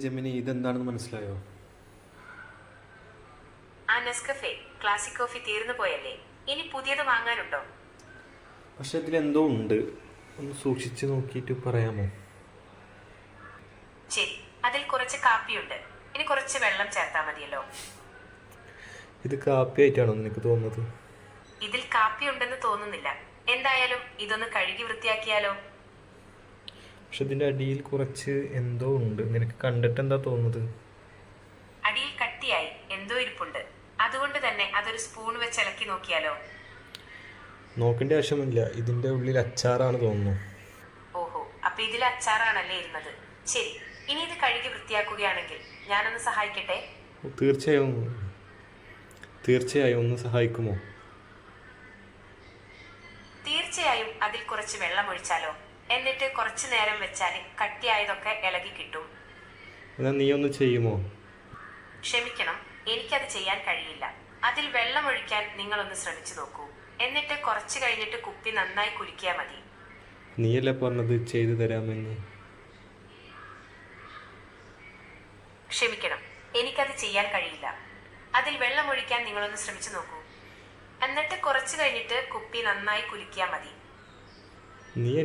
Gemini ഇതെന്താണെന്ന് മനസ്സിലായോ? ആ നെസ്കഫെ ക്ലാസിക് കോഫി തീർന്നു പോയല്ലേ? ഇനി പുതിയത് വാങ്ങാനുണ്ടോ? പക്ഷെ ഇതിലെന്തോ ഉണ്ട്, ഒന്ന് സൂക്ഷിച്ച് നോക്കിയിട്ട് പറയാമോ? ശരി, അതിൽ കുറച്ച് കാപ്പിയുണ്ട്. ഇനി കുറച്ച് വെള്ളം ചേർത്താൽ മതിയല്ലോ. ഇത് കാപ്പി ആയിട്ടാണോ നിനക്ക് തോന്നുന്നത്? ഇതിൽ കാപ്പി ഉണ്ടെന്ന് തോന്നുന്നില്ല. എന്തായാലും ഇതൊന്ന് കഴുകി വൃത്തിയാക്കിയാലോ? പക്ഷെ ഇതിൻ്റെ അടിയിൽ കുറച്ച് എന്തോ ഉണ്ട്, നിനക്ക് കണ്ടിട്ട് എന്താ തോന്നുന്നത്? അടിയിൽ കട്ടിയായി എന്തോ ഇരിപ്പുണ്ട്. അതുകൊണ്ട് തന്നെ അതൊരു സ്പൂൺ വെച്ച് ഇളക്കി നോക്കിയാലോ? നോക്കേണ്ട ആവശ്യമില്ല, ഇതിൻ്റെ ഉള്ളിൽ അച്ചാറാണ് തോന്നുന്നു. ഓഹോ, അപ്പൊ ഇതിൽ അച്ചാറാണല്ലേ ഇരുന്നത്. ശരി, ഇനി ഇത് കഴുകി വൃത്തിയാക്കുകയാണെങ്കിൽ ഞാനൊന്ന് സഹായിക്കട്ടെ? തീർച്ചയായും തീർച്ചയായും ഒന്ന് സഹായിക്കുമോ? തീർച്ചയായും. അതിൽ കുറച്ച് വെള്ളം ഒഴിച്ചാലോ? എന്നിട്ട് കുറച്ചു നേരം വെച്ചാൽ കട്ടിയായതൊക്കെ ഇളകി കിട്ടും. എന്നാൽ നീ ഒന്ന് ചെയ്യുമോ? ക്ഷമിക്കണം, എനിക്കത് ചെയ്യാൻ കഴിയില്ല. അതിൽ വെള്ളം ഒഴിക്കാൻ നിങ്ങളൊന്ന് ശ്രമിച്ചു നോക്കൂ. എന്നിട്ട് കുറച്ച് കഴിഞ്ഞിട്ട് കുപ്പി നന്നായി കുലുക്കിയാൽ മതി. നീയല്ലേ പറഞ്ഞത് ചെയ്തു തരാമെന്ന്? ക്ഷമിക്കണം, എനിക്കത് ചെയ്യാൻ കഴിയില്ല. അതിൽ വെള്ളം ഒഴിക്കാൻ നിങ്ങളൊന്ന് ശ്രമിച്ചു നോക്കൂ. എന്നിട്ട് കുറച്ച് കഴിഞ്ഞിട്ട് കുപ്പി നന്നായി കുലുക്കിയാൽ മതി. നീ